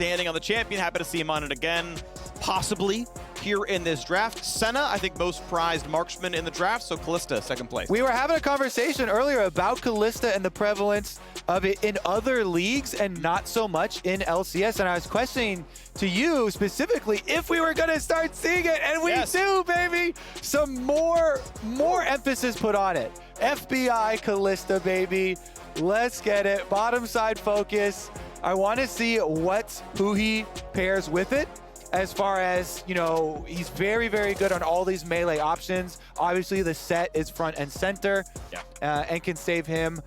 standing on the champion. Happy to see him on it again, possibly here in this draft. Senna, I think most prized marksman in the draft, so Kalista, second place. We were having a conversation earlier about Kalista and the prevalence of it in other leagues and not so much in LCS, and I was questioning to you specifically if we were going to start seeing it, and we do, baby! Some more emphasis put on it. FBI Kalista, baby. Let's get it. Bottom side focus. I want to see what Huhi pairs with it. As far as, you know, he's very, very good on all these melee options. Obviously, the set is front and center and can save him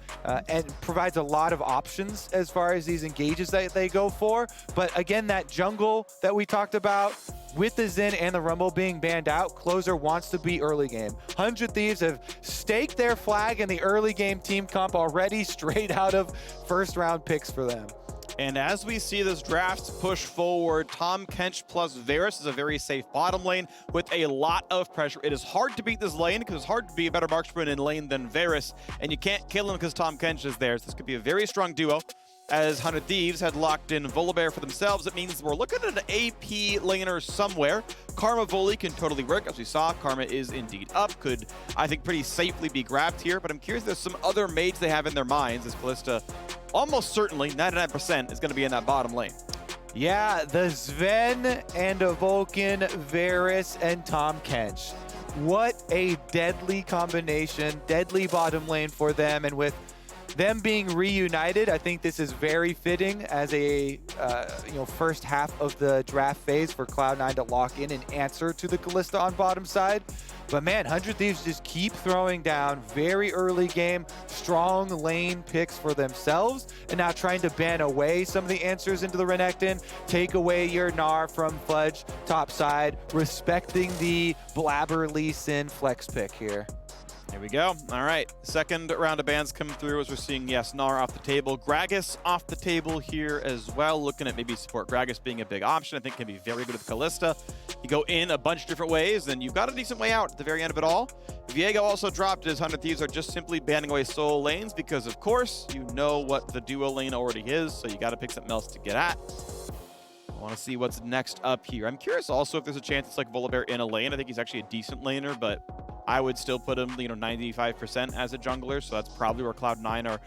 and provides a lot of options as far as these engages that they go for. But again, that jungle that we talked about, with the Zen and the Rumble being banned out, Closer wants to be early game. 100 Thieves have staked their flag in the early game team comp already, straight out of first round picks for them. And as we see this draft push forward, Tahm Kench plus Varus is a very safe bottom lane with a lot of pressure. It is hard to beat this lane because it's hard to be a better marksman in lane than Varus, and you can't kill him because Tahm Kench is there. So this could be a very strong duo. As 100 Thieves had locked in Volibear for themselves, it means we're looking at an AP laner somewhere. Karma Voli can totally work. As we saw, Karma is indeed up. Could, I think, pretty safely be grabbed here. But I'm curious, there's some other mates they have in their minds, as Kalista almost certainly, 99%, is going to be in that bottom lane. Yeah, the Zven and a Vulcan, Varus, and Tahm Kench. What a deadly combination, deadly bottom lane for them. And with them being reunited, I think this is very fitting as a first half of the draft phase for Cloud9 to lock in an answer to the Kalista on bottom side. But man, 100 Thieves just keep throwing down very early game, strong lane picks for themselves, and now trying to ban away some of the answers into the Renekton, take away your Gnar from Fudge top side, respecting the Blaber Lee Sin flex pick here. Here we go. All right, second round of bans come through as we're seeing, yes, Gnar off the table. Gragas off the table here as well. Looking at maybe support Gragas being a big option. I think can be very good with Kalista. You go in a bunch of different ways, and you've got a decent way out at the very end of it all. Viego also dropped his 100 Thieves are just simply banning away solo lanes because, of course, you know what the duo lane already is, so you got to pick something else to get at. I want to see what's next up here. I'm curious also if there's a chance it's like Volibear in a lane. I think he's actually a decent laner, but I would still put him, 95% as a jungler, so that's probably where Cloud9 are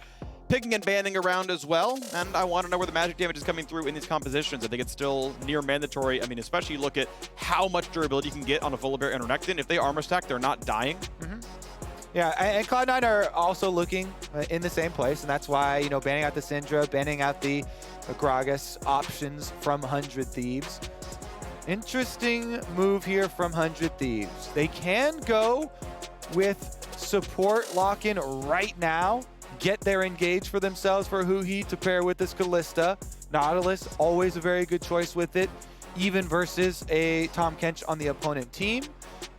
picking and banning around as well. And I want to know where the magic damage is coming through in these compositions. I think it's still near mandatory. I mean, especially look at how much durability you can get on a Volibear and Renekton. If they armor stack, they're not dying. Yeah, and Cloud9 are also looking in the same place, and that's why, banning out the Syndra, banning out the Gragas options from 100 Thieves. Interesting move here from 100 Thieves. They can go with support lock-in right now, get their engage for themselves for Huhi to pair with this Kalista. Nautilus, always a very good choice with it, even versus a Tahm Kench on the opponent team.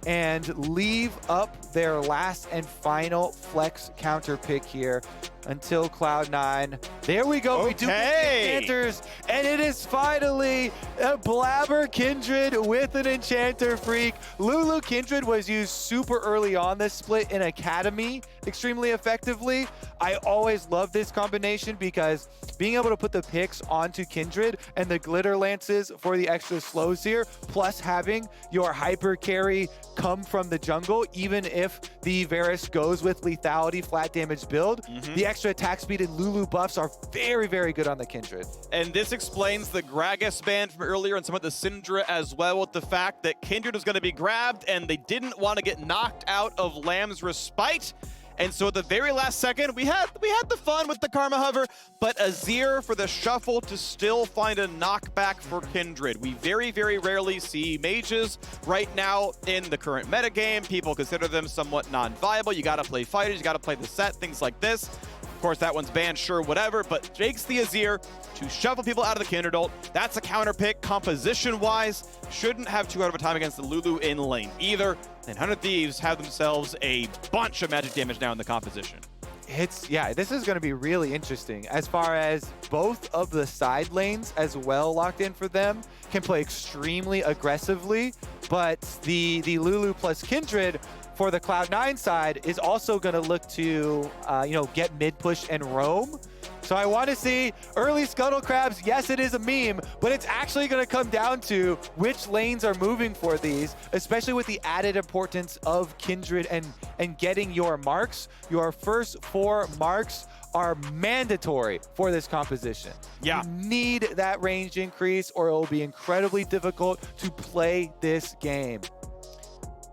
And leave up their last and final flex counter pick here until Cloud9. There we go. Okay. We do get enchanters, and it is finally a Blaber Kindred with an enchanter Phreak. Lulu Kindred was used super early on this split in Academy extremely effectively. I always love this combination because being able to put the picks onto Kindred and the glitter lances for the extra slows here, plus having your hyper carry come from the jungle, even if the Varus goes with lethality flat damage build, the extra attack speed and Lulu buffs are very, very good on the Kindred. And this explains the Gragas ban from earlier and some of the Syndra as well, with the fact that Kindred was going to be grabbed and they didn't want to get knocked out of Lamb's Respite. And so at the very last second, we had the fun with the Karma Hover, but Azir for the shuffle to still find a knockback for Kindred. We very, very rarely see mages right now in the current metagame. People consider them somewhat non-viable. You got to play fighters, you got to play the set, things like this. Of course, that one's banned, sure, whatever, but Jake's the Azir to shuffle people out of the Kindred ult. That's a counter pick composition-wise. Shouldn't have too hard of a time against the Lulu in lane either. And 100 Thieves have themselves a bunch of magic damage now in the composition. Yeah, this is going to be really interesting as far as both of the side lanes as well locked in for them can play extremely aggressively, but the Lulu plus Kindred for the Cloud9 side is also going to look to, get mid push and roam. So I want to see early Scuttle Crabs. Yes, it is a meme, but it's actually going to come down to which lanes are moving for these, especially with the added importance of Kindred and getting your marks. Your first 4 marks are mandatory for this composition. Yeah. You need that range increase or it will be incredibly difficult to play this game.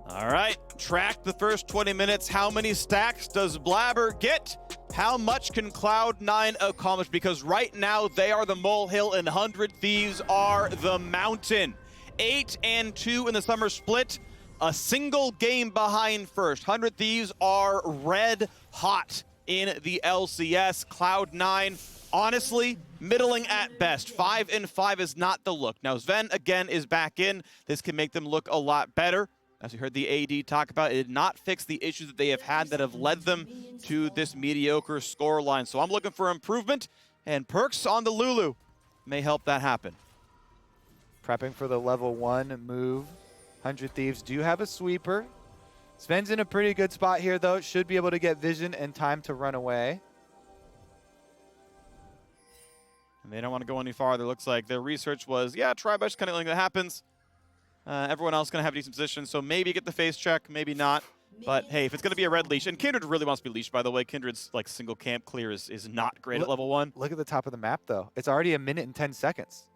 All right, track the first 20 minutes. How many stacks does Blaber get? How much can Cloud9 accomplish? Because right now they are the molehill and 100 Thieves are the mountain. 8-2 in the summer split. A single game behind first. 100 Thieves are red hot in the LCS. Cloud9, honestly, middling at best. 5-5 is not the look. Now Zven again is back in. This can make them look a lot better. As we heard the AD talk about, it did not fix the issues that they have had that have led them to this mediocre scoreline. So I'm looking for improvement, and Perkz on the Lulu may help that happen. Prepping for the level 1 move. 100 Thieves do have a sweeper. Zven's in a pretty good spot here, though. Should be able to get vision and time to run away. And they don't want to go any farther. Looks like their research was, yeah, try-bush kind of thing that happens. Everyone else going to have a decent position, so maybe get the face check, maybe not. But hey, if it's going to be a red leash, and Kindred really wants to be leashed, by the way. Kindred's like single camp clear is not great at level 1. Look at the top of the map, though. It's already 1 minute and 10 seconds.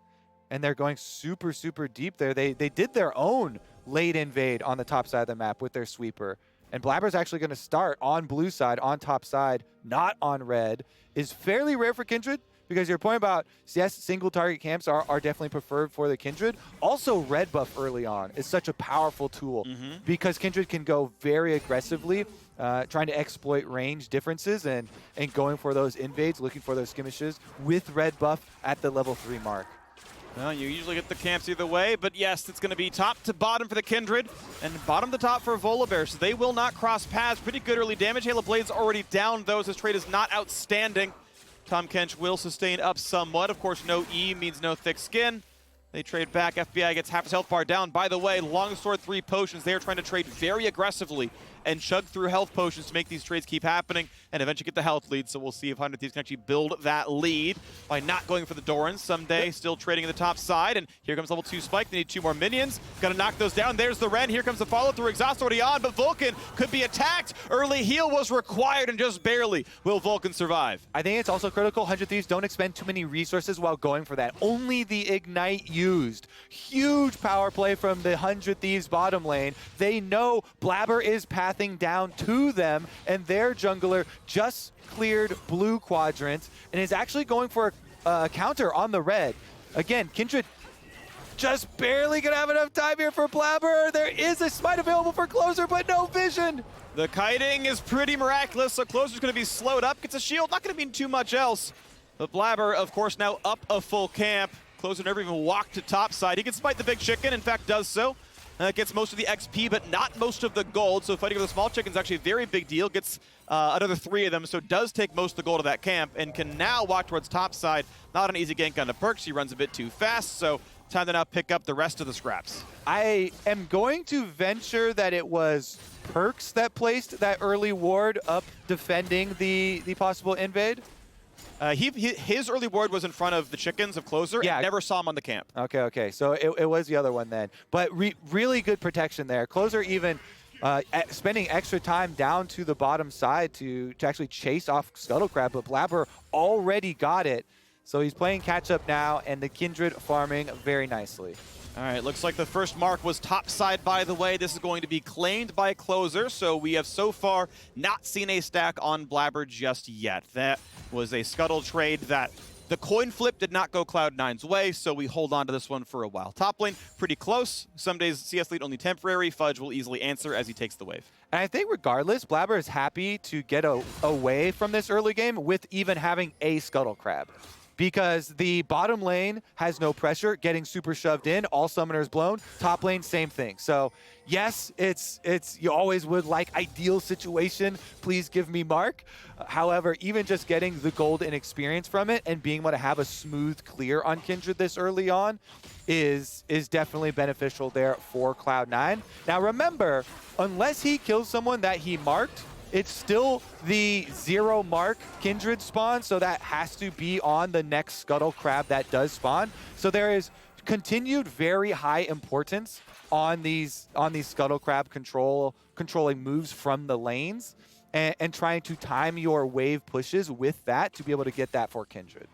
And they're going super, super deep there. They did their own late invade on the top side of the map with their sweeper. And Blaber's actually going to start on blue side, on top side, not on red. Is fairly rare for Kindred. Because your point about, yes, single target camps are definitely preferred for the Kindred. Also, red buff early on is such a powerful tool because Kindred can go very aggressively, trying to exploit range differences and going for those invades, looking for those skirmishes with red buff at the level 3 mark. Well, you usually get the camps either way, but yes, it's going to be top to bottom for the Kindred and bottom to top for Volibear, so they will not cross paths. Pretty good early damage. Halo Blade's already down, though, so this trade is not outstanding. Tahm Kench will sustain up somewhat. Of course, no E means no thick skin. They trade back. FBI gets half his health bar down. By the way, longsword 3 potions. They are trying to trade very aggressively and chug through health potions to make these trades keep happening and eventually get the health lead. So we'll see if 100 Thieves can actually build that lead by not going for the Dorans. Ssumday still trading in the top side. And here comes level 2 Spike. They need 2 more minions. Gonna knock those down. There's the Ren. Here comes the follow through. Exhaust already on, but Vulcan could be attacked. Early heal was required and just barely will Vulcan survive. I think it's also critical 100 Thieves don't expend too many resources while going for that. Only the Ignite used. Huge power play from the 100 Thieves bottom lane. They know Blaber is pathing down to them, and their jungler just cleared blue quadrant and is actually going for a counter on the red. Again, Kindred just barely gonna have enough time here for Blaber. There is a smite available for Closer, but no vision. The kiting is pretty miraculous, so Closer's gonna be slowed up, gets a shield, not gonna mean too much else. But Blaber, of course, now up a full camp. Closer never even walked to top side. He can smite the big chicken, in fact does so. Gets most of the XP, but not most of the gold. So fighting with the small chicken is actually a very big deal. Gets another 3 of them, so does take most of the gold of that camp and can now walk towards top side. Not an easy gank on the Perkz. He runs a bit too fast, so time to now pick up the rest of the scraps. I am going to venture that it was Perkz that placed that early ward up defending the possible invade. His early ward was in front of the chickens of Closer. Yeah, and never saw him on the camp. Okay. So it was the other one then. But really good protection there. Closer even spending extra time down to the bottom side to actually chase off Scuttlecrab, but Blaber already got it. So he's playing catch up now, and the Kindred farming very nicely. All right, looks like the first mark was topside, by the way. This is going to be claimed by Closer, so we have so far not seen a stack on Blaber just yet. That was a scuttle trade that the coin flip did not go Cloud9's way, so we hold on to this one for a while. Top lane, pretty close. Ssumday's CS lead only temporary. Fudge will easily answer as he takes the wave. And I think regardless, Blaber is happy to get away from this early game with even having a Scuttlecrab. because the bottom lane has no pressure, getting super shoved in, all summoners blown. Top lane, same thing. So yes, it's you always would like ideal situation, please give me Mark. However, even just getting the gold and experience from it and being able to have a smooth clear on Kindred this early on is definitely beneficial there for Cloud9. Now remember, unless he kills someone that he marked, it's still the 0 mark Kindred spawn, so that has to be on the next Scuttle Crab that does spawn. So there is continued very high importance on these Scuttle Crab controlling moves from the lanes and trying to time your wave pushes with that to be able to get that for Kindred.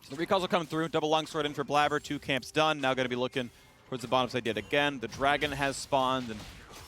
The recalls will come through. Double longsword in for Blaber. 2 camps done. Now going to be looking towards the bottom side yet again. The dragon has spawned, and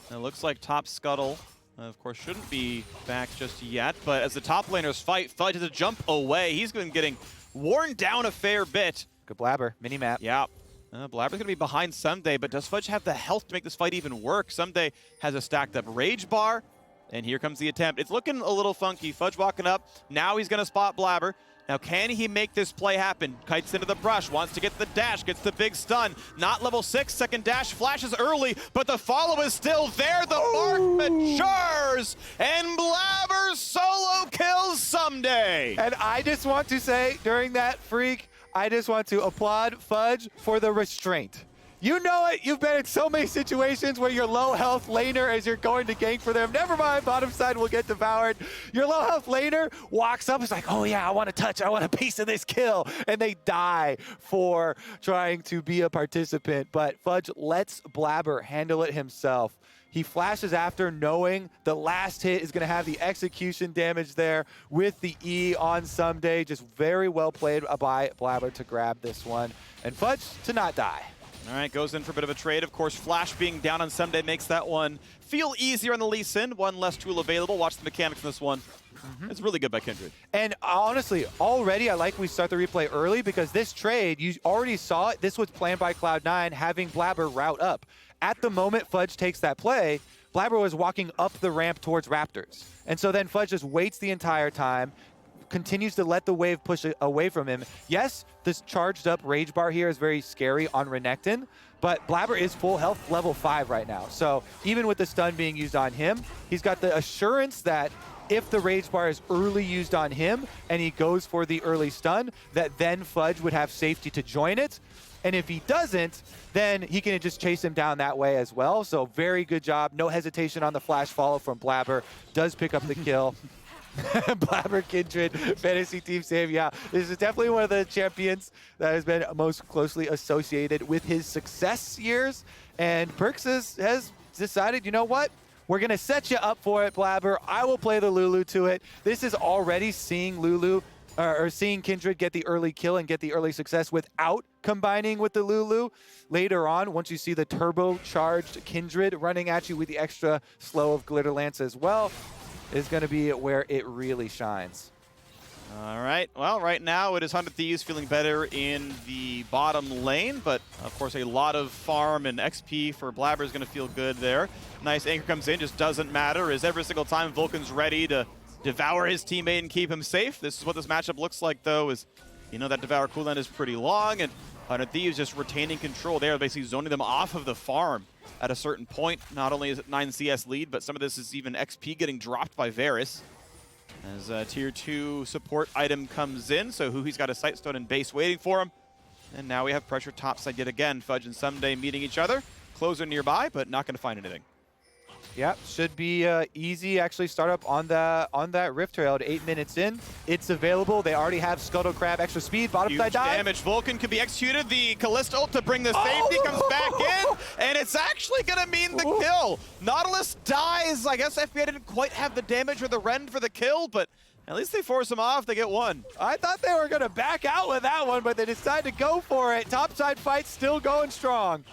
it looks like top Scuttle, of course, shouldn't be back just yet. But as the top laners fight, Fudge has to jump away. He's been getting worn down a fair bit. Good Blaber. Mini-map. Yeah. Blaber's going to be behind Ssumday, but does Fudge have the health to make this fight even work? Ssumday has a stacked up Rage Bar, and here comes the attempt. It's looking a little funky. Fudge walking up. Now he's going to spot Blaber. Now, can he make this play happen? Kites into the brush, wants to get the dash, gets the big stun. Not level 6, second dash, flashes early, but the follow is still there. The mark matures, and Blaber solo kills Ssumday. And I just want to say, during that Phreak, I just want to applaud Fudge for the restraint. You know it. You've been in so many situations where you're low health laner as you're going to gank for them. Never mind, bottom side will get devoured. Your low health laner walks up, is like, oh yeah, I want to touch, I want a piece of this kill. And they die for trying to be a participant. But Fudge lets Blaber handle it himself. He flashes after, knowing the last hit is going to have the execution damage there with the E on Ssumday. Just very well played by Blaber to grab this one. And Fudge to not die. All right, goes in for a bit of a trade. Of course, Flash being down on Ssumday makes that one feel easier on the Lee Sin. One less tool available. Watch the mechanics in this one. It's really good by Kindred. And honestly, already I like we start the replay early because this trade, you already saw it. This was planned by Cloud9, having Blaber route up. At the moment Fudge takes that play, Blaber was walking up the ramp towards Raptors. And so then Fudge just waits the entire time, continues to let the wave push away from him. Yes, this charged up Rage Bar here is very scary on Renekton, but Blaber is full health level 5 right now. So even with the stun being used on him, he's got the assurance that if the Rage Bar is early used on him and he goes for the early stun, that then Fudge would have safety to join it. And if he doesn't, then he can just chase him down that way as well. So very good job. No hesitation on the flash follow from Blaber. Does pick up the kill. Blaber, Kindred, fantasy team save. Yeah, this is definitely one of the champions that has been most closely associated with his success years. And Perkz has decided, you know what? We're going to set you up for it, Blaber. I will play the Lulu to it. This is already seeing Lulu or seeing Kindred get the early kill and get the early success without combining with the Lulu. Later on, once you see the turbocharged Kindred running at you with the extra slow of Glitter Lance as well, is going to be where it really shines. All right. Well, right now it is 100 Thieves feeling better in the bottom lane, but of course a lot of farm and XP for Blaber is going to feel good there. Nice anchor comes in, just doesn't matter, as every single time Vulcan's ready to devour his teammate and keep him safe. This is what this matchup looks like, though, is you know that devour cooldown is pretty long, and 100 Thieves just retaining control there, basically zoning them off of the farm at a certain point. Not only is it 9 CS lead, but some of this is even XP getting dropped by Varus. As a tier 2 support item comes in, so Huhi's got a Sightstone and base waiting for him. And now we have pressure topside yet again. Fudge and Ssumday meeting each other. Closer nearby, but not going to find anything. Yep, should be easy actually start up on that Rift Trail at 8 minutes in. It's available. They already have Scuttle Crab extra speed, bottom side dive. Damage. Vulcan can be executed. The Kalista ult to bring the safety comes back in, and it's actually going to mean the kill. Nautilus dies. I guess FBI didn't quite have the damage or the rend for the kill, but at least they force him off. They get one. I thought they were going to back out with that one, but they decided to go for it. Topside fight still going strong.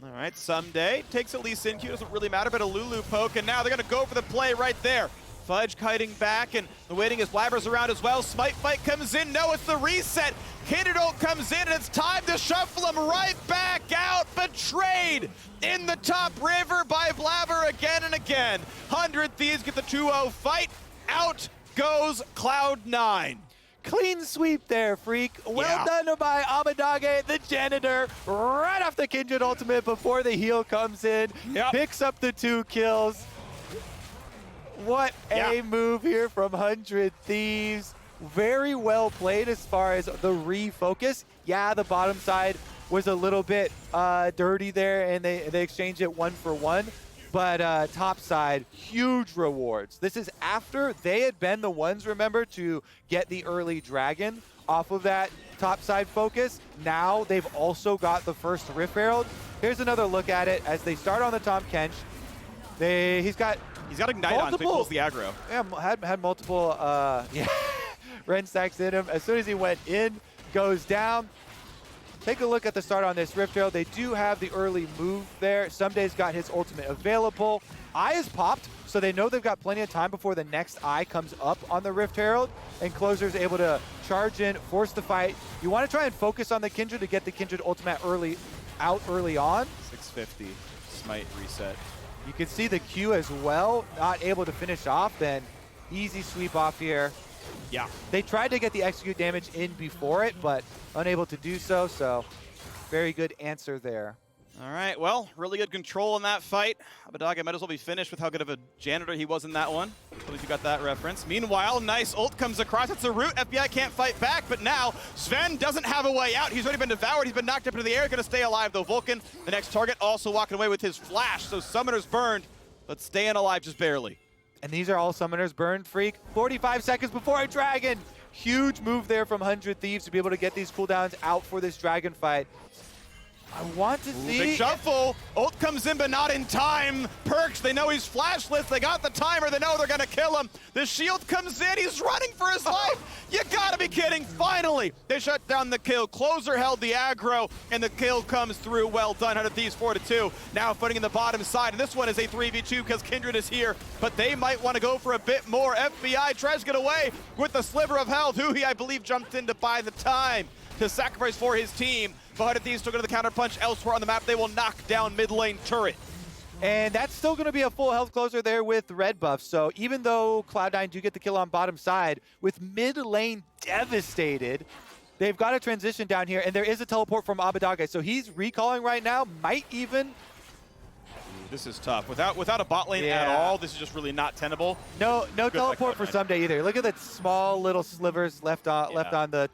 All right, Ssumday takes a Lee Sin Q, doesn't really matter, but a Lulu poke, and now they're gonna go for the play right there. Fudge kiting back, and the waiting as Blaber's around as well. Smite fight comes in, no, it's the reset. Kindred ult comes in, and it's time to shuffle him right back out. Betrayed in the top river by Blaber again and again. 100 Thieves get the 2-0 fight. Out goes Cloud9. Clean sweep there, Phreak. Well done by Abbeddage, the janitor, right off the Kindred ultimate before the heal comes in. Picks up the 2 kills. What a move here from 100 Thieves. Very well played as far as the refocus. Yeah, the bottom side was a little bit dirty there, and they exchanged it 1-for-1. But top side, huge rewards. This is after they had been the ones, remember, to get the early dragon off of that top side focus. Now they've also got the first Rift Herald. Here's another look at it as they start on the Tahm Kench. He's got Ignite on, so he pulls the aggro. Yeah, had multiple Ren stacks in him. As soon as he went in, goes down. Take a look at the start on this Rift Herald. They do have the early move there. Ssumday's got his ultimate available. Eye is popped, so they know they've got plenty of time before the next Eye comes up on the Rift Herald, and Closer's able to charge in, force the fight. You want to try and focus on the Kindred to get the Kindred ultimate early on. 650, smite reset. You can see the Q as well, not able to finish off, then easy sweep off here. Yeah. They tried to get the execute damage in before it, but unable to do so, so very good answer there. All right, well, really good control in that fight. Abbeddage might as well be finished with how good of a janitor he was in that one. At least you got that reference. Meanwhile, nice ult comes across. It's a root. FBI can't fight back, but now Zven doesn't have a way out. He's already been devoured. He's been knocked up into the air. Going to stay alive, though. Vulcan, the next target, also walking away with his flash. So Summoner's burned, but staying alive just barely. And these are all Summoners burned, Phreak. 45 seconds before a dragon. Huge move there from 100 Thieves to be able to get these cooldowns out for this dragon fight. I want to see... Big shuffle. Ult comes in, but not in time. Perkz, they know he's flashless. They got the timer. They know they're going to kill him. The shield comes in. He's running for his life. You got to be kidding. Finally, they shut down the kill. Closer held the aggro, and the kill comes through. Well done. 100 Thieves 4-2. Now footing in the bottom side. And this one is a 3v2 because Kindred is here, but they might want to go for a bit more. FBI tries to get away with the sliver of health. Huhi, I believe, jumped in to buy the time to sacrifice for his team. But 100 Thieves still going to the counter punch elsewhere on the map. They will knock down mid lane turret. And that's still going to be a full health closer there with red buff. So even though Cloud9 do get the kill on bottom side, with mid lane devastated, they've got a transition down here, and there is a teleport from Abbeddage. So he's recalling right now, might even... This is tough. Without a bot lane at all, this is just really not tenable. No teleport for Ssumday either. Look at the small little slivers left on the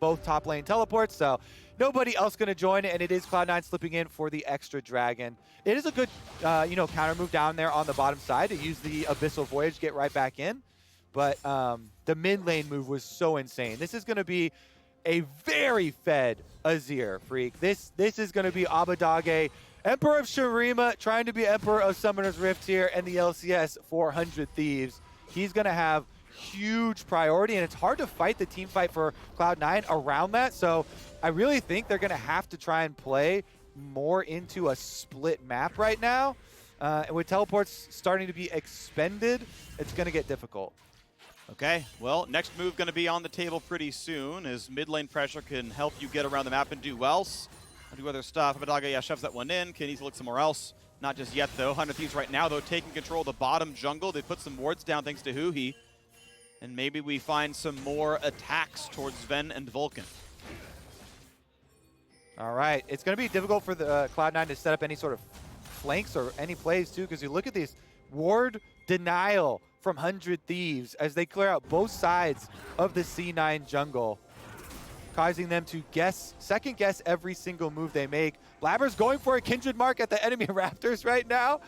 both top lane teleports. So nobody else going to join it, and it is Cloud9 slipping in for the extra dragon. It is a good counter move down there on the bottom side to use the Abyssal Voyage, get right back in. But the mid lane move was so insane. This is going to be a very fed Azir, Phreak. This is going to be Abbeddage, Emperor of Shurima, trying to be Emperor of Summoner's Rift here, and the LCS 400 Thieves. He's going to have huge priority, and it's hard to fight the team fight for Cloud9 around that. So I really think they're going to have to try and play more into a split map right now. And with teleports starting to be expended, it's going to get difficult. Okay, well, next move going to be on the table pretty soon, as mid lane pressure can help you get around the map and do else. Do other stuff. Abbeddage, shoves that one in. Can he look somewhere else? Not just yet, though. 100 Thieves right now, though, taking control of the bottom jungle. They put some wards down thanks to Huhi. And maybe we find some more attacks towards Zven and Vulcan. All right. It's going to be difficult for the Cloud9 to set up any sort of flanks or any plays, too, because you look at these ward denial from 100 Thieves as they clear out both sides of the C9 jungle, causing them to second guess every single move they make. Blaber's going for a Kindred mark at the enemy Raptors right now.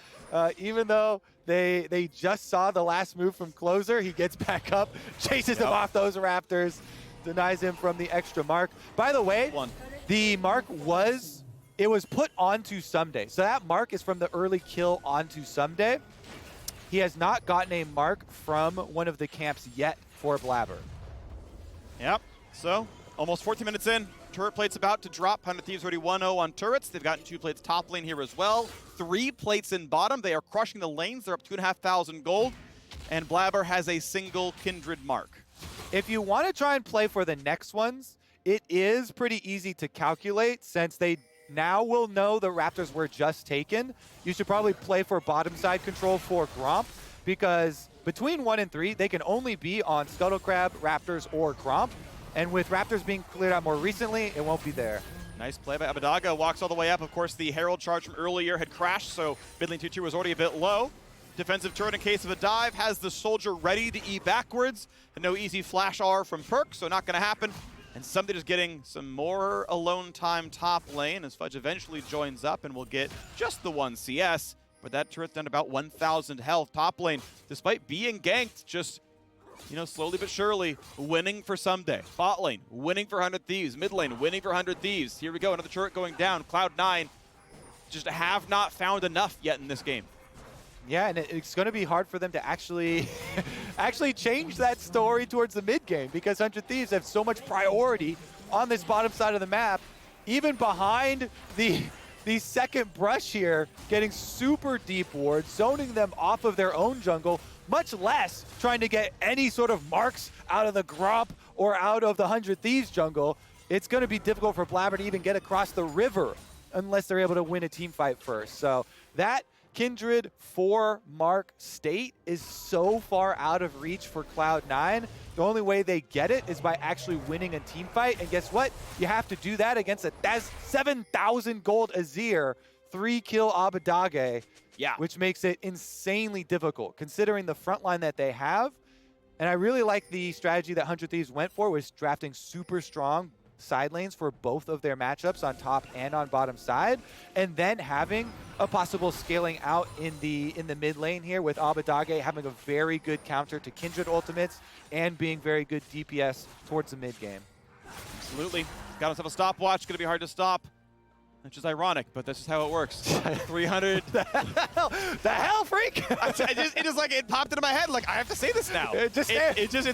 Even though they just saw the last move from Closer, he gets back up, chases him off those Raptors, denies him from the extra mark. By the way, the mark was put onto Ssumday. So that mark is from the early kill onto Ssumday. He has not gotten a mark from one of the camps yet for Blaber. Yep, so almost 14 minutes in. Turret plate's about to drop. 100 Thieves already 1-0 on turrets. They've gotten 2 plates top lane here as well. 3 plates in bottom. They are crushing the lanes. They're up 2,500 gold. And Blaber has a single Kindred mark. If you want to try and play for the next ones, it is pretty easy to calculate since they now will know the Raptors were just taken. You should probably play for bottom side control for Gromp, because between 1 and 3, they can only be on Scuttlecrab, Raptors, or Gromp. And with Raptors being cleared out more recently, it won't be there. Nice play by Abbeddage. Walks all the way up. Of course, the Herald charge from earlier had crashed, so mid lane 2-2 was already a bit low. Defensive turret in case of a dive. Has the soldier ready to E backwards. And no easy flash R from Perkz, so not going to happen. And Ssumday just getting some more alone time top lane as Fudge eventually joins up and will get just the 1 CS. But that turret's down to about 1,000 health. Top lane, despite being ganked, just, slowly but surely winning for Ssumday. Bot lane, winning for 100 Thieves. Mid lane, winning for 100 Thieves. Here we go, another turret going down. Cloud9 just have not found enough yet in this game. Yeah, and it's going to be hard for them to actually change that story towards the mid game because 100 Thieves have so much priority on this bottom side of the map, even behind the second brush here, getting super deep wards, zoning them off of their own jungle, much less trying to get any sort of marks out of the Gromp or out of the 100 Thieves jungle. It's going to be difficult for Blaber to even get across the river unless they're able to win a team fight first. So that Kindred 4-mark state is so far out of reach for Cloud9. The only way they get it is by actually winning a team fight. And guess what? You have to do that against a 7,000 gold Azir, 3-kill Abbeddage, which makes it insanely difficult considering the front line that they have. And I really like the strategy that 100 Thieves went for, was drafting super strong side lanes for both of their matchups on top and on bottom side, and then having a possible scaling out in the mid lane here with Abbeddage having a very good counter to Kindred ultimates and being very good DPS towards the mid game. Absolutely. Got himself a stopwatch, gonna be hard to stop. Which is ironic, but that's just how it works. 300. The hell, Phreak? It popped into my head. Like, I have to say this now. It's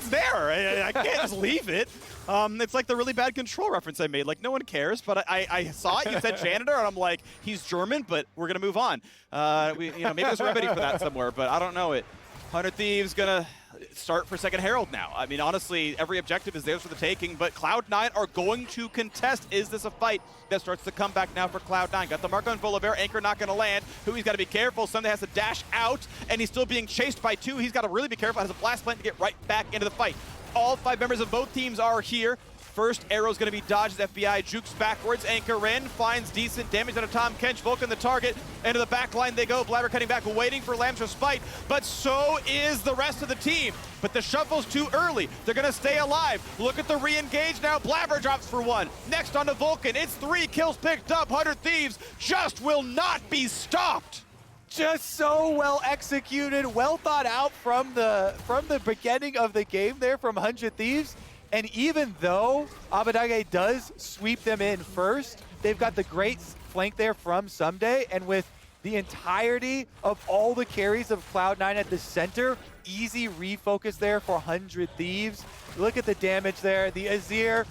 there. I can't just leave it. It's like the really bad Control reference I made. Like, no one cares, but I saw it. You said janitor, and I'm like, he's German, but we're gonna move on. Maybe there's a remedy for that somewhere, but I don't know it. 100 Thieves gonna start for second Herald now. I mean, honestly, every objective is theirs for the taking, but Cloud9 are going to contest. Is this a fight that starts to come back now for Cloud9? Got the mark on Volibear, anchor not gonna land. Huhi's gotta be careful. Ssumday has to dash out, and he's still being chased by 2. He's gotta really be careful. Has a blast plant to get right back into the fight. All 5 members of both teams are here. First arrow's gonna be dodged. FBI jukes backwards. Anchor in, finds decent damage out of Tahm Kench. Vulcan the target. Into the back line they go. Blaber cutting back, waiting for Lamb's respite. But so is the rest of the team. But the shuffle's too early. They're gonna stay alive. Look at the re-engage now. Blaber drops for 1. Next on to Vulcan. It's 3 kills picked up. 100 Thieves just will not be stopped. Just so well executed, well thought out from the beginning of the game there from 100 Thieves. And even though Abbeddage does sweep them in first, they've got the great flank there from Ssumday, and with the entirety of all the carries of Cloud9 at the center, easy refocus there for 100 Thieves. Look at the damage there. The Azir,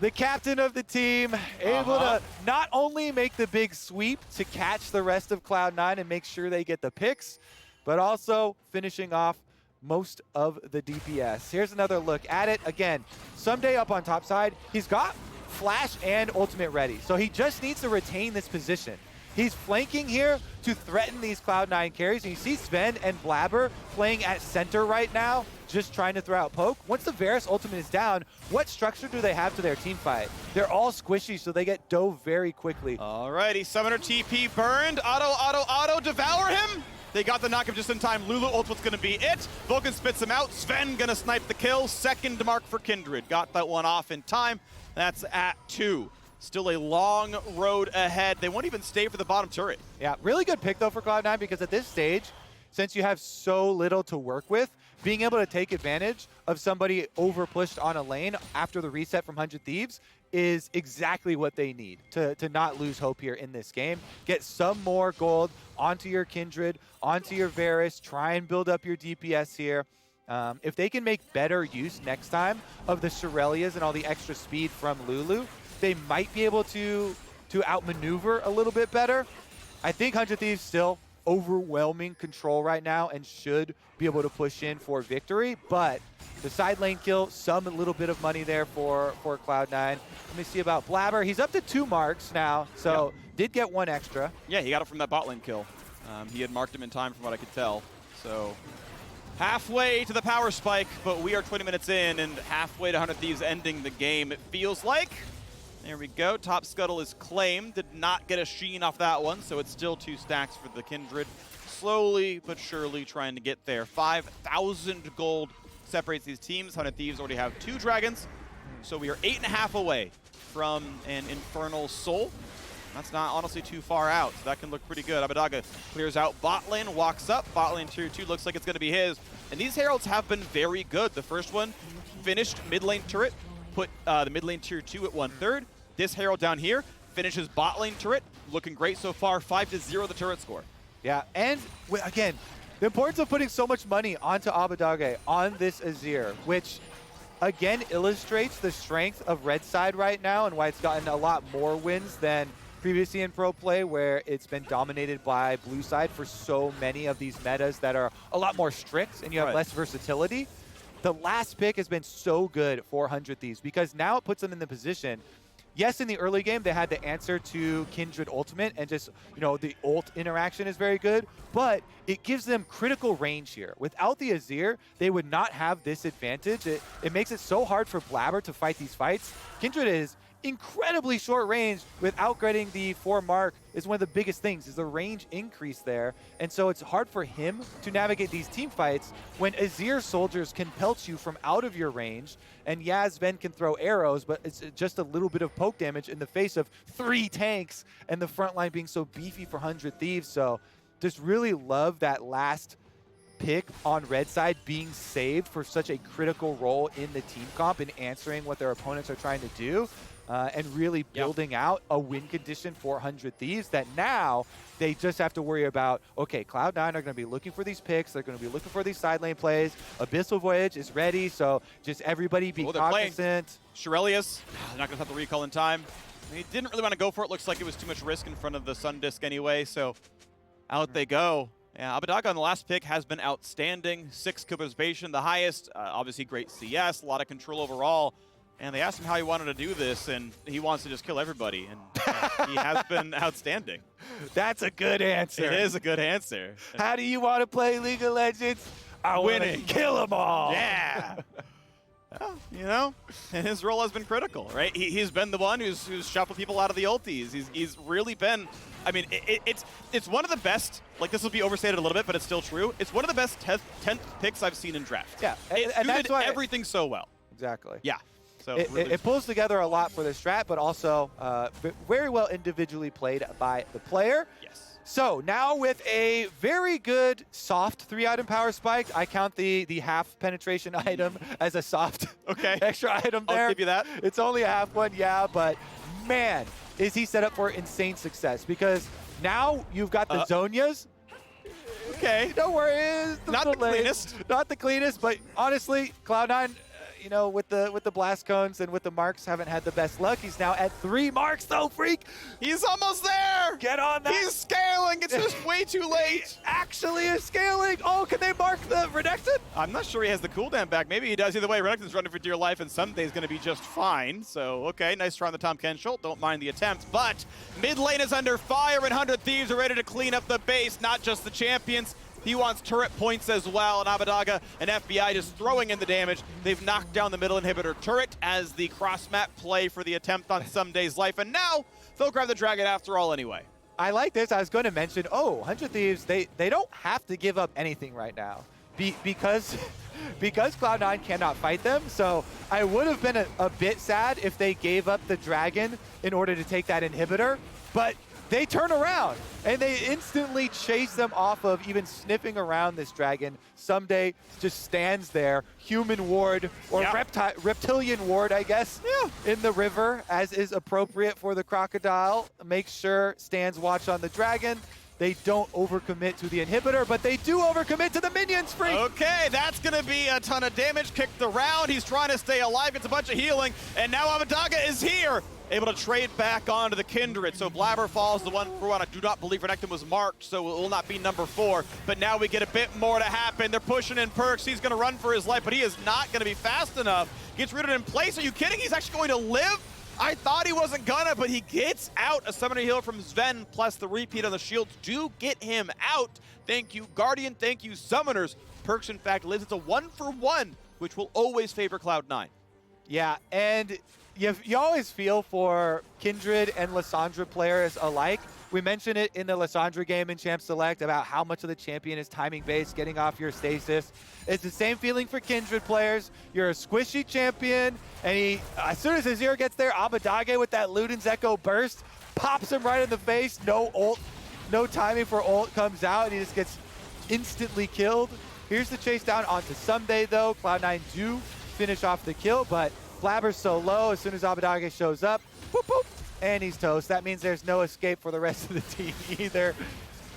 the captain of the team, able to not only make the big sweep to catch the rest of Cloud9 and make sure they get the picks, but also finishing off most of the DPS. Here's another look at it. Again, Ssumday up on top side. He's got flash and ultimate ready, so he just needs to retain this position. He's flanking here to threaten these Cloud9 carries. And you see Zven and Blaber playing at center right now, just trying to throw out poke. Once the Varus ultimate is down, what structure do they have to their team fight? They're all squishy, so they get dove very quickly. Alrighty, Summoner TP burned. Auto, devour him. They got the knockup just in time. Lulu ult was going to be it. Vulcan spits him out. Zven going to snipe the kill. Second mark for Kindred. Got that one off in time. That's at 2. Still a long road ahead. They won't even stay for the bottom turret. Yeah, really good pick, though, for Cloud9, because at this stage, since you have so little to work with, being able to take advantage of somebody over-pushed on a lane after the reset from 100 Thieves is exactly what they need to not lose hope here in this game. Get some more gold onto your Kindred, onto your Varus, try and build up your DPS here. If they can make better use next time of the Shirelias and all the extra speed from Lulu, they might be able to outmaneuver a little bit better. I think 100 Thieves still overwhelming control right now and should be able to push in for victory, but the side lane kill, some little bit of money there for Cloud9. Let me see about Blaber. He's up to 2 marks now, so did get 1 extra. Yeah, he got it from that bot lane kill. He had marked him in time from what I could tell, so Halfway to the power spike, but we are 20 minutes in and halfway to 100 Thieves ending the game, it feels like. There we go. Top Scuttle is claimed. Did not get a sheen off that one, so it's still 2 stacks for the Kindred. Slowly but surely trying to get there. 5,000 gold separates these teams. 100 Thieves already have 2 dragons, so we are 8.5 away from an Infernal Soul. That's not honestly too far out, so that can look pretty good. Abbeddage clears out bot lane, walks up. Bot lane tier 2 looks like it's going to be his. And these Heralds have been very good. The first one finished mid lane turret, put the mid lane tier 2 at 1/3. This Herald down here finishes bot lane turret, looking great so far, 5-0 the turret score. Yeah, and again, the importance of putting so much money onto Abbeddage on this Azir, which again illustrates the strength of Red Side right now and why it's gotten a lot more wins than previously in pro play, where it's been dominated by Blue Side for so many of these metas that are a lot more strict and you have less versatility. The last pick has been so good for 100 Thieves because now it puts them in the position. Yes, in the early game, they had to answer to Kindred Ultimate and just, the ult interaction is very good, but it gives them critical range here. Without the Azir, they would not have this advantage. It makes it so hard for Blaber to fight these fights. Kindred is incredibly short range without getting the 4 mark is one of the biggest things, is the range increase there. And so it's hard for him to navigate these team fights when Azir soldiers can pelt you from out of your range. And yeah, Zven can throw arrows, but it's just a little bit of poke damage in the face of 3 tanks and the front line being so beefy for 100 Thieves. So just really love that last pick on Red Side being saved for such a critical role in the team comp and answering what their opponents are trying to do. And really building out a win condition for 100 Thieves that now they just have to worry about, okay, Cloud9 are going to be looking for these picks. They're going to be looking for these side lane plays. Abyssal Voyage is ready, so just everybody be cognizant. Shirelius, not going to have the recall in time. He didn't really want to go for it. Looks like it was too much risk in front of the Sun Disc anyway, so out they go. Yeah, Abbeddage on the last pick has been outstanding. 6 kill participation, the highest. Obviously great CS, a lot of control overall. And they asked him how he wanted to do this, and he wants to just kill everybody. And he has been outstanding. That's a good answer. It is a good answer. How do you want to play League of Legends? I want to kill them all. Yeah. Well, and his role has been critical, right? He's been the one who's shuffled people out of the ultis. He's really been, I mean, it's one of the best, like this will be overstated a little bit, but it's still true. It's one of the best 10th picks I've seen in draft. Yeah, and that's why everything so well. Exactly. Yeah. So it pulls together a lot for the strat, but also very well individually played by the player. Yes. So now with a very good soft 3-item power spike, I count the half penetration item as a soft extra item there. I'll give you that. It's only a half one, yeah, but man, is he set up for insane success because now you've got the Zonias. Okay. Don't worry. Not the cleanest. Not the cleanest, but honestly, Cloud9, with the blast cones and with the marks, haven't had the best luck. He's now at 3 marks, though, Phreak. He's almost there. Get on that. He's scaling. It's just way too late. He actually is scaling. Oh, can they mark the Renekton? I'm not sure he has the cooldown back. Maybe he does. Either way, Renekton's running for dear life, and Ssumday is going to be just fine. So, okay, nice try on the Tahm Kench. Don't mind the attempt. But mid lane is under fire, and 100 Thieves are ready to clean up the base, not just the champions. He wants turret points as well, and Abbeddage and FBI just throwing in the damage. They've knocked down the middle inhibitor turret as the cross-map play for the attempt on Ssumday's life, and now they'll grab the dragon after all anyway. I like this. I was going to mention, 100 Thieves, they don't have to give up anything right now because Cloud9 cannot fight them, so I would have been a bit sad if they gave up the dragon in order to take that inhibitor, but they turn around and they instantly chase them off of even sniffing around this dragon. Ssumday just stands there, human ward or reptilian ward, I guess, in the river, as is appropriate for the crocodile. Make sure stands watch on the dragon. They don't overcommit to the inhibitor, but they do overcommit to the minions, Phreak. Okay, that's going to be a ton of damage. Kick the round. He's trying to stay alive. Gets a bunch of healing. And now Abbeddage is here, able to trade back onto the Kindred. So Blaber falls, the one for one. I do not believe Renekton was marked, so it will not be number 4. But now we get a bit more to happen. They're pushing in Perkz. He's going to run for his life, but he is not going to be fast enough. Gets rooted in place. Are you kidding? He's actually going to live? I thought he wasn't gonna, but he gets out. A summoner heal from Zven, plus the repeat on the shields do get him out. Thank you, Guardian. Thank you, Summoners. Perkz, in fact, lives. It's a 1-for-1, which will always favor Cloud9. Yeah, and you always feel for Kindred and Lissandra players alike. We mentioned it in the Lissandra game in Champ Select about how much of the champion is timing-based, getting off your stasis. It's the same feeling for Kindred players. You're a squishy champion, and as soon as Azir gets there, Abbeddage with that Luden's Echo burst, pops him right in the face. No ult, no timing for ult comes out, and he just gets instantly killed. Here's the chase down onto Ssumday, though. Cloud9 do finish off the kill, but Blaber's so low. As soon as Abbeddage shows up, boop, boop, and he's toast. That means there's no escape for the rest of the team either.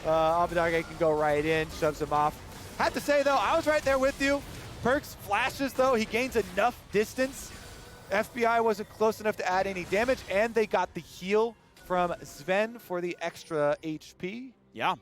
Abbeddage can go right in, shoves him off. Have to say, though, I was right there with you. Perkz flashes, though. He gains enough distance. FBI wasn't close enough to add any damage, and they got the heal from Zven for the extra HP. Yeah,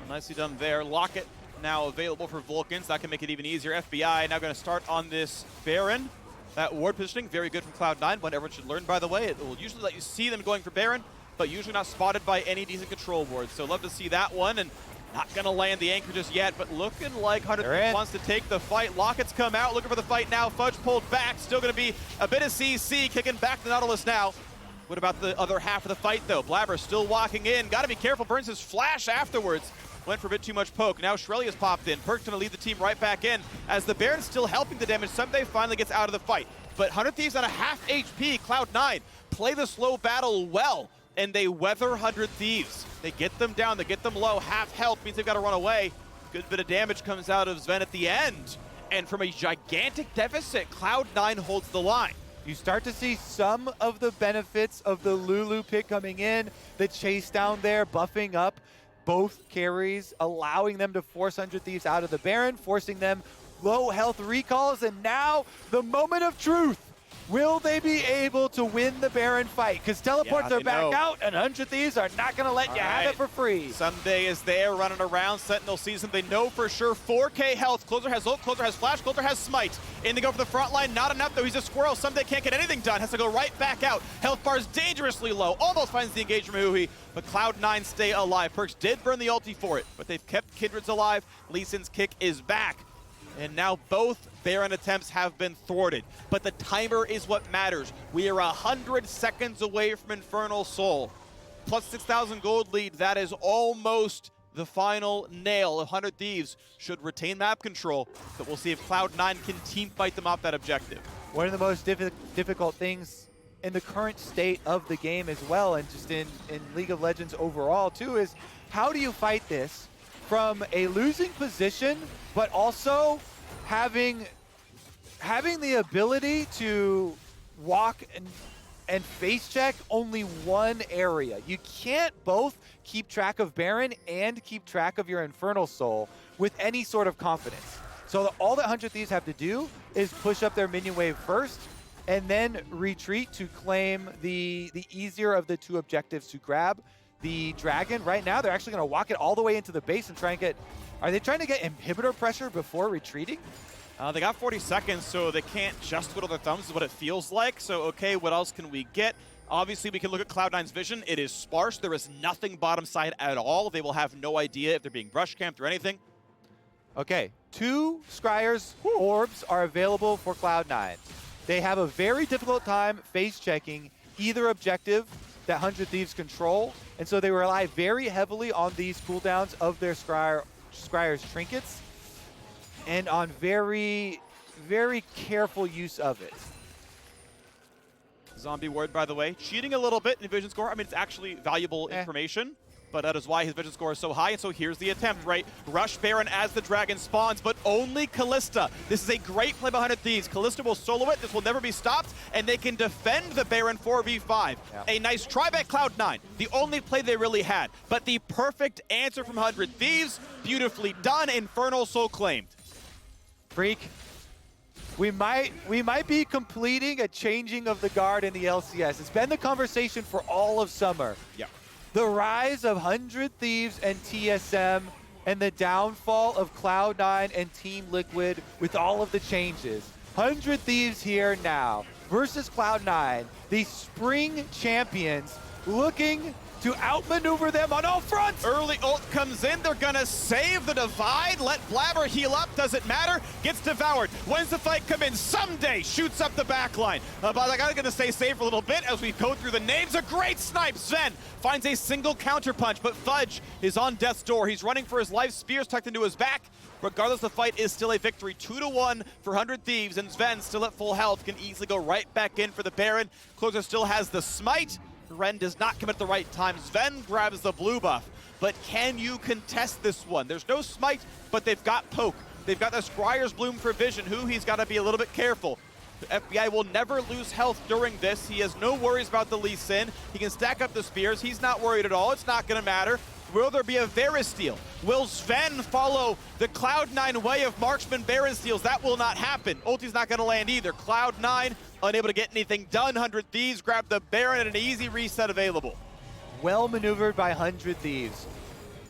nicely done there. Locket now available for Vulcan, so that can make it even easier. FBI now going to start on this Baron. That ward positioning, very good from Cloud9. What everyone should learn, by the way, it will usually let you see them going for Baron, but usually not spotted by any decent control wards. So love to see that one, and not going to land the anchor just yet, but looking like 100 wants to take the fight. Locket's come out, looking for the fight now. Fudge pulled back, still going to be a bit of CC, kicking back the Nautilus now. What about the other half of the fight, though? Blaber still walking in. Got to be careful, burns his flash afterwards. Went for a bit too much poke. Now Shrellia's popped in. Perkz gonna lead the team right back in. As the Baron's still helping the damage, Ssumday finally gets out of the fight. But 100 Thieves on a half HP, Cloud9 play the slow battle well, and they weather 100 Thieves. They get them down, they get them low. Half health means they've got to run away. Good bit of damage comes out of Zven at the end. And from a gigantic deficit, Cloud9 holds the line. You start to see some of the benefits of the Lulu pick coming in, the chase down there, buffing up both carries, allowing them to force 100 Thieves out of the Baron, forcing them low health recalls, and now the moment of truth. Will they be able to win the Baron fight? Because teleports are back out, and 100 Thieves are not going to let you have it for free. Ssumday is there running around. Sentinel sees him. They know for sure 4K health. Closer has ult, Closer has flash, Closer has smite. In to go for the front line. Not enough, though. He's a squirrel. Ssumday can't get anything done. Has to go right back out. Health bar is dangerously low. Almost finds the engage from Huhi, but Cloud9 stay alive. Perkz did burn the ulti for it, but they've kept Kindred's alive. Lee Sin's kick is back. And now both Baron attempts have been thwarted. But the timer is what matters. We are 100 seconds away from Infernal Soul. Plus 6,000 gold lead. That is almost the final nail. 100 Thieves should retain map control, but we'll see if Cloud9 can team fight them off that objective. One of the most difficult things in the current state of the game as well, and just in League of Legends overall too, is how do you fight this from a losing position, but also having the ability to walk and face check only one area. You can't both keep track of Baron and keep track of your Infernal Soul with any sort of confidence. So all that 100 Thieves have to do is push up their minion wave first and then retreat to claim the easier of the two objectives to grab the dragon. Right now, they're actually going to walk it all the way into the base and try and get... Are they trying to get inhibitor pressure before retreating? They got 40 seconds, so they can't just twiddle their thumbs is what it feels like. So, okay, what else can we get? Obviously, we can look at Cloud9's vision. It is sparse. There is nothing bottom side at all. They will have no idea if they're being brush camped or anything. Okay, 2 Scryer's orbs are available for Cloud9. They have a very difficult time face checking either objective that 100 Thieves control, and so they rely very heavily on these cooldowns of their Scryer's trinkets and on very, very careful use of it. Zombie ward, by the way, cheating a little bit in vision score. I mean, it's actually valuable information, but that is why his vision score is so high. And so here's the attempt, right? Rush Baron as the dragon spawns, but only Kalista. This is a great play by 100 Thieves. Kalista will solo it. This will never be stopped, and they can defend the Baron 4v5. Yeah. A nice try by Cloud9. The only play they really had, but the perfect answer from 100 Thieves. Beautifully done. Infernal Soul claimed. Phreak, we might be completing a changing of the guard in the LCS. It's been the conversation for all of summer. Yeah. The rise of 100 Thieves and TSM and the downfall of Cloud9 and Team Liquid with all of the changes. 100 Thieves here now. versus Cloud9, the spring champions, looking to outmaneuver them on all fronts. Early ult comes in, they're gonna save the divide, let Blaber heal up, doesn't matter, gets devoured. When's the fight come in? Ssumday shoots up the back line. But I gotta gonna stay safe for a little bit as we go through the names. A great snipe, Zven finds a single counter punch, but Fudge is on death's door. He's running for his life, spears tucked into his back. Regardless, the fight is still a victory. 2-1 for 100 Thieves, and Zven still at full health, can easily go right back in for the Baron. Closer still has the smite. Ren does not come at the right time. Zven grabs the blue buff, but can you contest this one? There's no smite, but they've got poke. They've got the Scryer's Bloom for vision. Huhi's got to be a little bit careful. The FBI will never lose health during this. He has no worries about the Lee Sin. He can stack up the spears. He's not worried at all. It's not going to matter. Will there be a Varus steal? Will Zven follow the Cloud9 way of marksman Baron steals? That will not happen. Ulti's not going to land either. Cloud9 unable to get anything done. 100 Thieves grab the Baron and an easy reset available. Well maneuvered by 100 Thieves.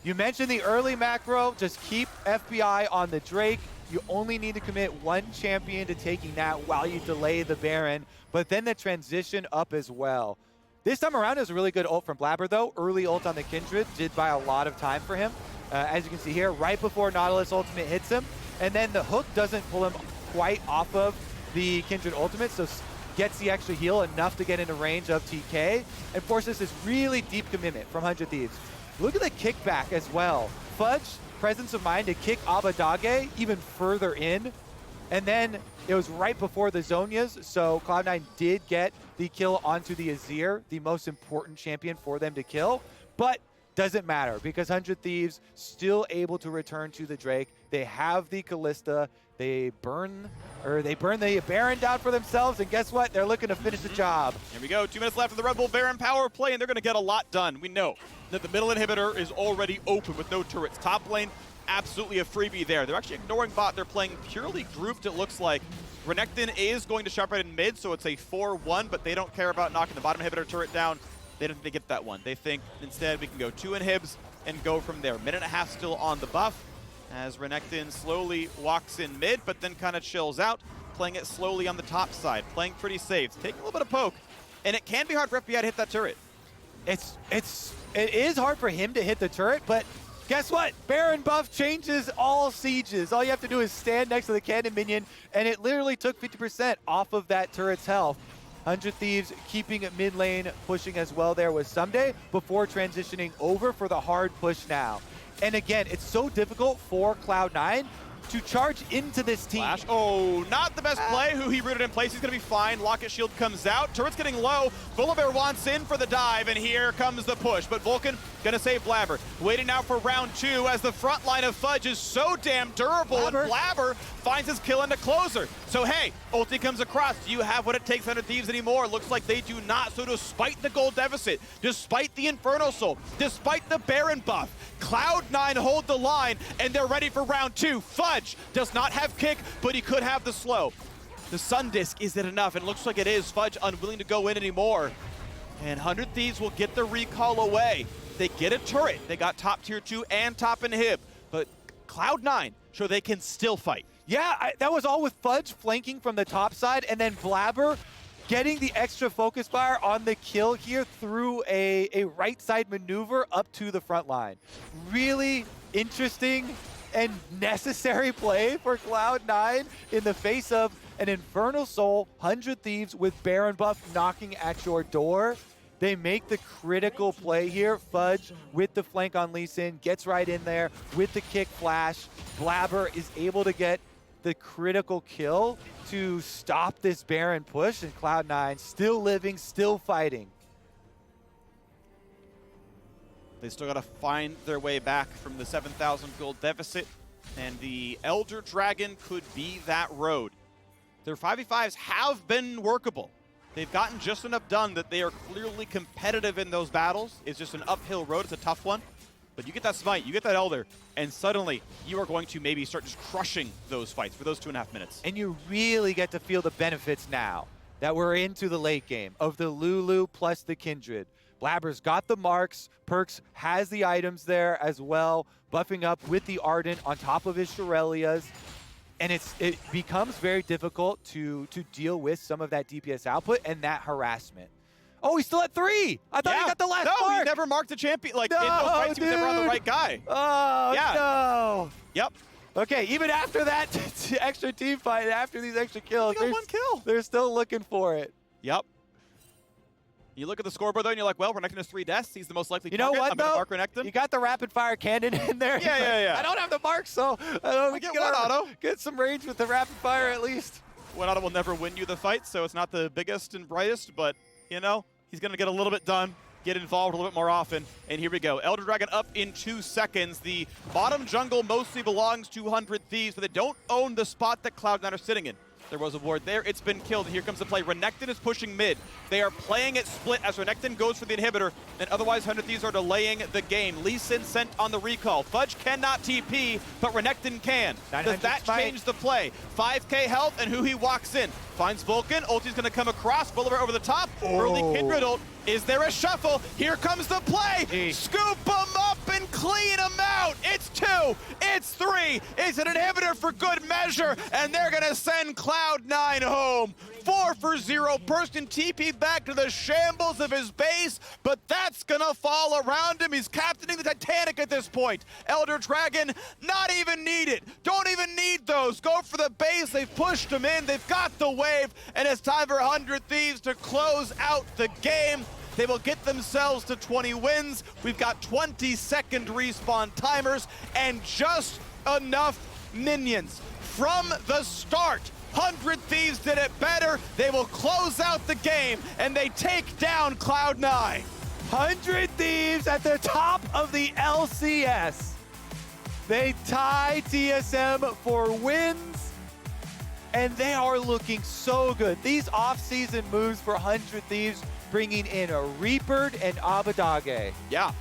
You mentioned the early macro. Just keep FBI on the Drake. You only need to commit one champion to taking that while you delay the Baron, but then the transition up as well. This time around is a really good ult from Blaber, though. Early ult on the Kindred did buy a lot of time for him. As you can see here, right before Nautilus ultimate hits him, and then the hook doesn't pull him quite off of the Kindred ultimate, so gets the extra heal enough to get into range of TK, and forces this really deep commitment from 100 Thieves. Look at the kickback as well. Fudge, presence of mind to kick Abbeddage even further in, and then it was right before the Zhonya's, so Cloud9 did get the kill onto the Azir, the most important champion for them to kill, but doesn't matter because 100 Thieves still able to return to the Drake. They have the Kalista. They burn the Baron down for themselves, and guess what? They're looking to finish the job. Here we go, 2 minutes left of the Red Bull Baron power play, and they're gonna get a lot done. We know that the middle inhibitor is already open with no turrets. Top lane, absolutely a freebie there. They're actually ignoring bot. They're playing purely grouped, it looks like. Renekton is going to sharpen in mid, so it's a 4-1, but they don't care about knocking the bottom inhibitor turret down. They don't think they get that one. They think instead we can go 2 inhibs and go from there. Minute and a half still on the buff as Renekton slowly walks in mid, but then kind of chills out, playing it slowly on the top side, playing pretty safe, taking a little bit of poke, and it can be hard for FBI to hit that turret. It is hard for him to hit the turret, but guess what? Baron buff changes all sieges. All you have to do is stand next to the cannon minion, and it literally took 50% off of that turret's health. 100 Thieves keeping it mid lane, pushing as well there with Ssumday before transitioning over for the hard push now. And again, it's so difficult for Cloud9 to charge into this team. Flash. Oh, not the best play. Huhi rooted in place. He's going to be fine. Locket shield comes out. Turret's getting low. Volibear wants in for the dive, and here comes the push. But Vulcan going to save Blaber. Waiting now for round 2 as the front line of Fudge is so damn durable, and Blaber finds his kill into closer. So hey, ulti comes across. Do you have what it takes 100 Thieves anymore? Looks like they do not. So despite the gold deficit, despite the Infernal Soul, despite the Baron buff, Cloud9 hold the line, and they're ready for round 2. Fudge does not have kick, but he could have the slow. The Sun Disc, is it enough? It looks like it is. Fudge unwilling to go in anymore. And 100 Thieves will get the recall away. They get a turret. They got top tier 2 and top inhib. But Cloud9 show they can still fight. Yeah, that was all with Fudge flanking from the top side, and then Blaber getting the extra focus fire on the kill here through a right side maneuver up to the front line. Really interesting and necessary play for Cloud9 in the face of an Infernal Soul, 100 Thieves with Baron buff knocking at your door. They make the critical play here. Fudge with the flank on Lee Sin gets right in there with the kick flash. Blaber is able to get the critical kill to stop this Baron push, and Cloud9 still living, still fighting. They still got to find their way back from the 7,000 gold deficit, and the Elder Dragon could be that road. Their 5v5s have been workable. They've gotten just enough done that they are clearly competitive in those battles. It's just an uphill road. It's a tough one. But you get that smite, you get that Elder, and suddenly you are going to maybe start just crushing those fights for those 2.5 minutes. And you really get to feel the benefits now that we're into the late game of the Lulu plus the Kindred. Blaber's got the marks. Perkz has the items there as well, buffing up with the Ardent on top of his Shurelias. And it becomes very difficult to deal with some of that DPS output and that harassment. Oh, he's still at 3. I thought he got the last mark. No, he never marked a champion. Like, in those fights, he was never on the right guy. Oh, yeah. no. Yep. Okay, even after that extra team fight, after these extra kills, He got 1 kill. They're still looking for it. Yep. You look at the scoreboard, though, and you're like, well, Renekton has 3 deaths. He's the most likely target. You know what, I'm gonna though? mark Renekton. You got the rapid-fire cannon in there. Yeah. I don't have the mark, so I get one auto. Get some range with the rapid-fire at least. One auto will never win you the fight, so it's not the biggest and brightest, but, you know, he's going to get a little bit done, get involved a little bit more often. And here we go. Elder Dragon up in 2 seconds. The bottom jungle mostly belongs to 100 Thieves, but they don't own the spot that Cloud9 are sitting in. There was a ward there. It's been killed. And here comes the play. Renekton is pushing mid. They are playing it split as Renekton goes for the inhibitor, and otherwise 100 Thieves are delaying the game. Lee Sin sent on the recall. Fudge cannot TP, but Renekton can. Does that change the play? 5k health, and Huhi walks in. Finds Vulcan. Ulti's going to come across. Volibear over the top. Early Kindred ult. Is there a shuffle? Here comes the play. Gee. Scoop him up and clean him out. It's 2. It's 3. It's an inhibitor for good measure, and they're going to send Cloud9 home. 4 for 0. Person TP back to the shambles of his base, but that's going to fall around him. He's captaining the Titanic at this point. Elder Dragon, not even needed. Don't even need those. Go for the base. They've pushed him in. They've got the wave, and it's time for 100 Thieves to close out the game. They will get themselves to 20 wins. We've got 20-second respawn timers and just enough minions. From the start, 100 Thieves did it better. They will close out the game, and they take down Cloud9. 100 Thieves at the top of the LCS. They tie TSM for wins, and they are looking so good. These off-season moves for 100 Thieves, bringing in a Reaper and Abbeddage. Yeah.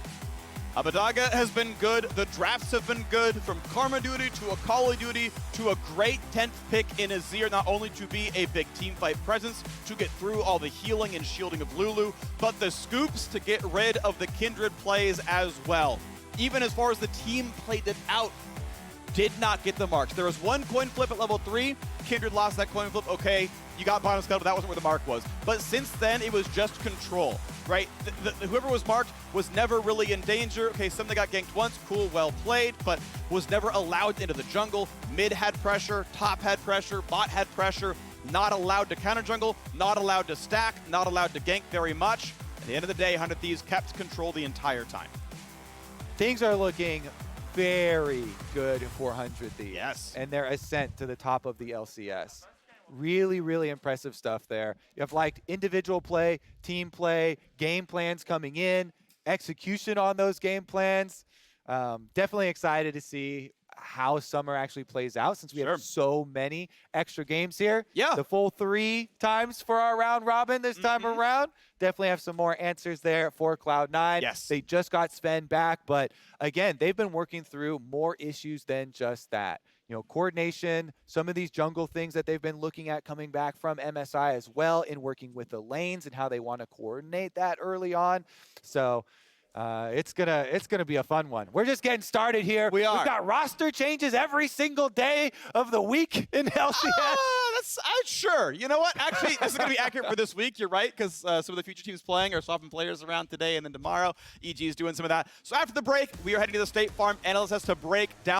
Abbeddage has been good. The drafts have been good, from Karma Duty to Akali Duty to a great 10th pick in Azir, not only to be a big teamfight presence, to get through all the healing and shielding of Lulu, but the scoops to get rid of the Kindred plays as well. Even as far as the team played it out, did not get the marks. There was one coin flip at level 3. Kindred lost that coin flip. Okay, you got bottom scale, but that wasn't where the mark was. But since then, it was just control, right? Whoever was marked was never really in danger. Okay, Ssumday got ganked once. Cool, well played, but was never allowed into the jungle. Mid had pressure, top had pressure, bot had pressure. Not allowed to counter jungle, not allowed to stack, not allowed to gank very much. At the end of the day, 100 Thieves kept control the entire time. Things are looking very good for 100 Thieves. Yes. And their ascent to the top of the LCS. Really, really impressive stuff there. You have liked individual play, team play, game plans coming in, execution on those game plans. Definitely excited to see how summer actually plays out, since we have so many extra games here. Yeah. The full 3 times for our round robin this time around. Definitely have some more answers there for Cloud9. Yes. They just got Zven back, but again, they've been working through more issues than just that. You know, coordination, some of these jungle things that they've been looking at coming back from MSI as well, in working with the lanes and how they want to coordinate that early on. So it's gonna be a fun one. We're just getting started here. We are. We've got roster changes every single day of the week in LCS. That's sure. You know what? Actually, this is going to be accurate for this week. You're right, because some of the future teams playing are swapping players around today and then tomorrow. EG is doing some of that. So after the break, we are heading to the State Farm. Analyst has to break down